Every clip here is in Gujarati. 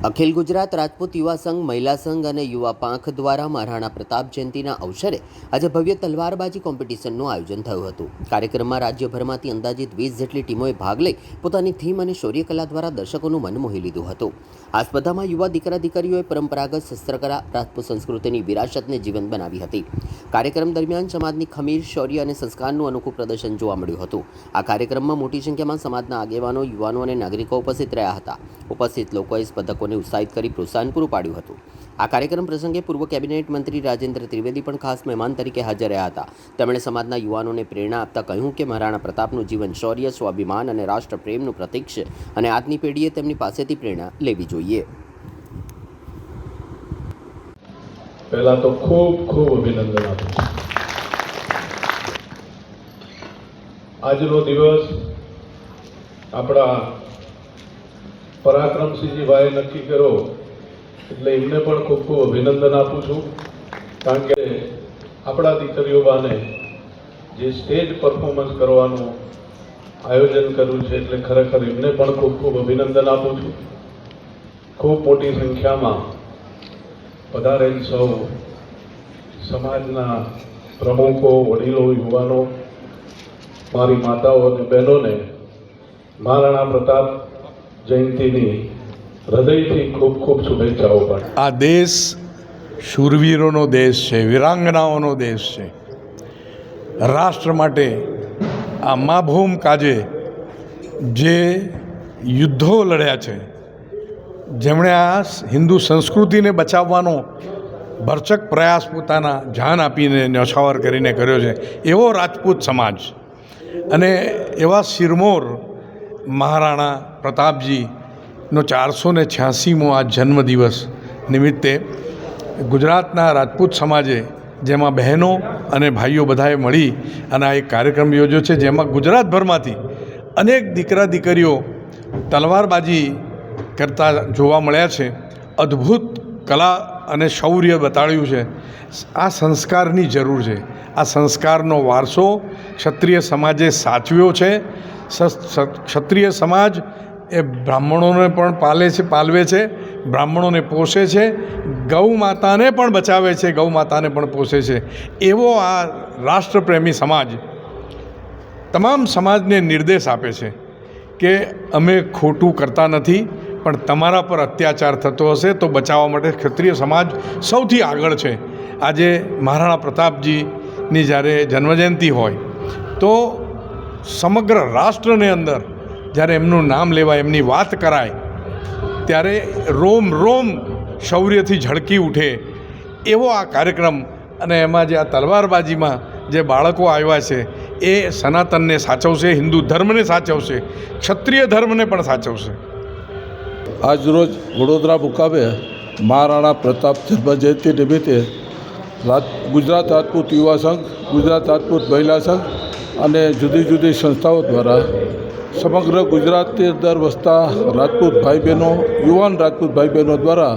અખિલ ગુજરાત રાજપૂત યુવા સંઘ, મહિલા સંઘ અને યુવા પાંખ દ્વારા મહારાણા પ્રતાપ જયંતિના અવસરે આજે ભવ્ય તલવારબાજી કોમ્પિટિશનનું આયોજન થયું હતું। કાર્યક્રમમાં રાજ્યભરમાંથી અંદાજિત 20 જેટલી ટીમોએ ભાગ લઈ પોતાની થીમ અને શૌર્યકલા દ્વારા દર્શકોનું મન મોહી લીધું હતું। આ સ્પર્ધામાં યુવા દીકરા દીકરીઓએ પરંપરાગત શસ્ત્રકલા, રાજપૂત સંસ્કૃતિની વિરાસતને જીવંત બનાવી હતી। કાર્યક્રમ દરમિયાન સમાજની ખમીર, શૌર્ય અને સંસ્કારનું અનોખું પ્રદર્શન જોવા મળ્યું હતું। આ કાર્યક્રમમાં મોટી સંખ્યામાં સમાજના આગેવાનો, યુવાનો અને નાગરિકો ઉપસ્થિત રહ્યા હતા। ઉપસ્થિત લોકોએ સ્પર્ધકોને ઉત્સાહિત કરી પ્રોત્સાહન પૂરું પાડ્યું હતું। આ કાર્યક્રમ પ્રસંગે પૂર્વ કેબિનેટ મંત્રી રાજેન્દ્ર ત્રિવેદી પણ ખાસ મહેમાન તરીકે હાજર રહ્યા હતા। તેમણે સમાજના યુવાનોને પ્રેરણા આપતા કહ્યું કે મહારાણા પ્રતાપનું જીવન શૌર્ય, સ્વાભિમાન અને રાષ્ટ્રપ્રેમનું પ્રતીક છે અને આજની પેઢીએ તેમની પાસેથી પ્રેરણા લેવી જોઈએ। પહેલા તો ખૂબ ખૂબ અભિનંદન આપું છું। આજનો દિવસ આપણા પરાક્રમસિંહજી ભાઈએ નક્કી કર્યો એટલે એમને પણ ખૂબ ખૂબ અભિનંદન આપું છું, કારણ કે આપણા દીકરીઓ બાને જે સ્ટેજ પરફોર્મન્સ કરવાનું આયોજન કર્યું છે એટલે ખરેખર એમને પણ ખૂબ ખૂબ અભિનંદન આપું છું। ખૂબ મોટી સંખ્યામાં પધારેલ સૌ સમાજના પ્રમુખો, વડીલો, યુવાનો, મારી માતાઓ અને બહેનોને મહારાણા પ્રતાપ જયંતિની હૃદયથી ખૂબ ખૂબ શુભેચ્છાઓ પણ। આ દેશ શૂરવીરોનો દેશ છે, વીરાંગનાઓનો દેશ છે। રાષ્ટ્ર માટે આ માભૂમ કાજે જે યુદ્ધો લડ્યા છે, જેમણે આ હિન્દુ સંસ્કૃતિને બચાવવાનો ભરચક પ્રયાસ પોતાના જાન આપીને ન્યોછાવર કરીને કર્યો છે, એવો રાજપૂત સમાજ અને એવા શિરમોર મહારાણા પ્રતાપજીનો 486મો આ જન્મદિવસ નિમિત્તે ગુજરાતના રાજપૂત સમાજે, જેમાં બહેનો અને ભાઈઓ બધાએ મળી અને આ એક કાર્યક્રમ યોજ્યો છે, જેમાં ગુજરાતભરમાંથી અનેક દીકરા દીકરીઓ તલવારબાજી કરતા જોવા મળ્યા છે। અદ્ભુત કલા અને શૌર્ય બતાડ્યું છે। આ સંસ્કારની જરૂર છે। આ સંસ્કારનો વારસો ક્ષત્રિય સમાજે સાચવ્યો છે। ક્ષત્રિય સમાજ એ બ્રાહ્મણોને પણ પાલવે છે, બ્રાહ્મણોને પોષે છે, ગૌ માતાને પણ બચાવે છે, ગૌ માતાને પણ પોષે છે। એવો આ રાષ્ટ્રપ્રેમી સમાજ તમામ સમાજને નિર્દેશ આપે છે કે અમે ખોટું કરતા નથી, પણ તમારા પર અત્યાચાર થતો હશે તો બચાવવા માટે ક્ષત્રિય સમાજ સૌથી આગળ છે। આજે મહારાણા પ્રતાપજીની જ્યારે જન્મજયંતિ હોય તો સમગ્ર રાષ્ટ્રની અંદર જ્યારે એમનું નામ લેવાય, એમની વાત કરાય, ત્યારે રોમ રોમ શૌર્યથી ઝળકી ઉઠે એવો આ કાર્યક્રમ। અને એમાં જે આ તલવારબાજીમાં જે બાળકો આવ્યા છે એ સનાતનને સાચવશે, હિન્દુ ધર્મને સાચવશે, ક્ષત્રિય ધર્મને પણ સાચવશે। આજરોજ વડોદરા મુકામે મહારાણા પ્રતાપ જન્મજયંતિ નિમિત્તે ગુજરાત રાજપૂત યુવા સંઘ, ગુજરાત રાજપૂત મહિલા સંઘ અને જુદી જુદી સંસ્થાઓ દ્વારા સમગ્ર ગુજરાતની અંદર વસતા રાજપૂત ભાઈ બહેનો, યુવાન રાજપૂત ભાઈ બહેનો દ્વારા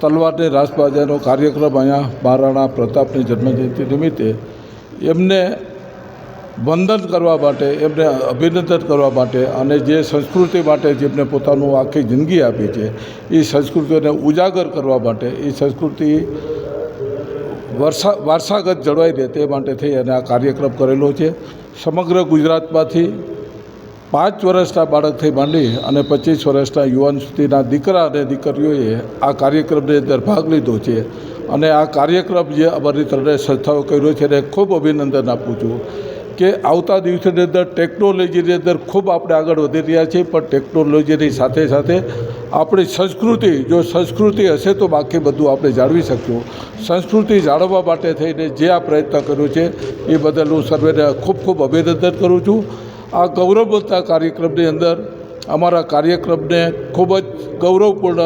તલવારની રાસબાજાનો કાર્યક્રમ અહીંયા મહારાણા પ્રતાપની જન્મજયંતિ નિમિત્તે એમને વંદન કરવા માટે, એમને અભિનંદન કરવા માટે અને જે સંસ્કૃતિ માટે જેમને પોતાનું આખી જિંદગી આપી છે એ સંસ્કૃતિને ઉજાગર કરવા માટે, એ સંસ્કૃતિ વારસાગત જળવાઈ રહે તે માટે થઈ અને આ કાર્યક્રમ કરેલો છે। સમગ્ર ગુજરાતમાંથી 5 વર્ષના બાળકથી માંડી અને 25 વર્ષના યુવાન સુધીના દીકરા અને દીકરીઓએ આ કાર્યક્રમની અંદર ભાગ લીધો છે અને આ કાર્યક્રમ જે અમારી ત્રણેય સંસ્થાઓ કર્યો છે એને ખૂબ અભિનંદન આપું છું કે આવતા દિવસોની અંદર ટેકનોલોજીની અંદર ખૂબ આપણે આગળ વધી રહ્યા છીએ, પણ ટેકનોલોજીની સાથે સાથે આપણી સંસ્કૃતિ, જો સંસ્કૃતિ હશે તો બાકી બધું આપણે જાળવી શકીશું। સંસ્કૃતિ જાળવવા માટે થઈને જે આ પ્રયત્ન કર્યો છે એ બદલ હું સર્વેને ખૂબ ખૂબ અભિનંદન કરું છું। આ ગૌરવવંતા કાર્યક્રમની અંદર અમારા કાર્યક્રમને ખૂબ જ ગૌરવપૂર્ણ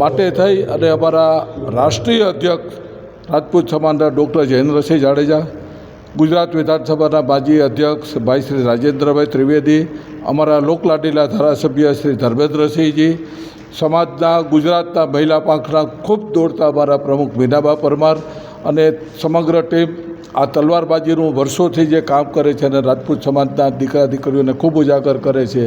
માટે થઈ અને અમારા રાષ્ટ્રીય અધ્યક્ષ રાજપૂત સમાજના ડૉક્ટર જયેન્દ્રસિંહ જાડેજા, ગુજરાત વિધાનસભાના માજી અધ્યક્ષ ભાઈ શ્રી રાજેન્દ્રભાઈ ત્રિવેદી, અમારા લોકલાડીલા ધારાસભ્ય શ્રી ધર્મેન્દ્રસિંહજી, સમાજના ગુજરાતના મહિલા પાંખના ખૂબ દોડતા અમારા પ્રમુખ મીનાબા પરમાર અને સમગ્ર ટીમ આ તલવારબાજીનું વર્ષોથી જે કામ કરે છે અને રાજપૂત સમાજના દીકરા દીકરીઓને ખૂબ ઉજાગર કરે છે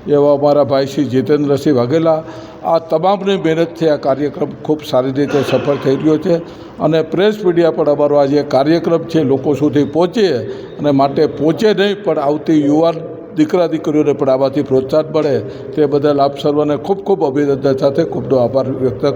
એવા અમારા ભાઈ શ્રી જીતેન્દ્રસિંહ વાઘેલા, આ તમામની મહેનતથી આ કાર્યક્રમ ખૂબ સારી રીતે સફળ થઈ રહ્યો છે અને પ્રેસ મીડિયા પણ અમારો આ જે કાર્યક્રમ છે લોકો સુધી પહોંચે અને માટે પહોંચે નહીં પણ આવતી યુવાન દીકરા દીકરીઓને પણ આમાંથી પ્રોત્સાહન મળે તે બદલ આપ સર્વને ખૂબ ખૂબ અભિનંદન સાથે ખૂબનો આભાર વ્યક્ત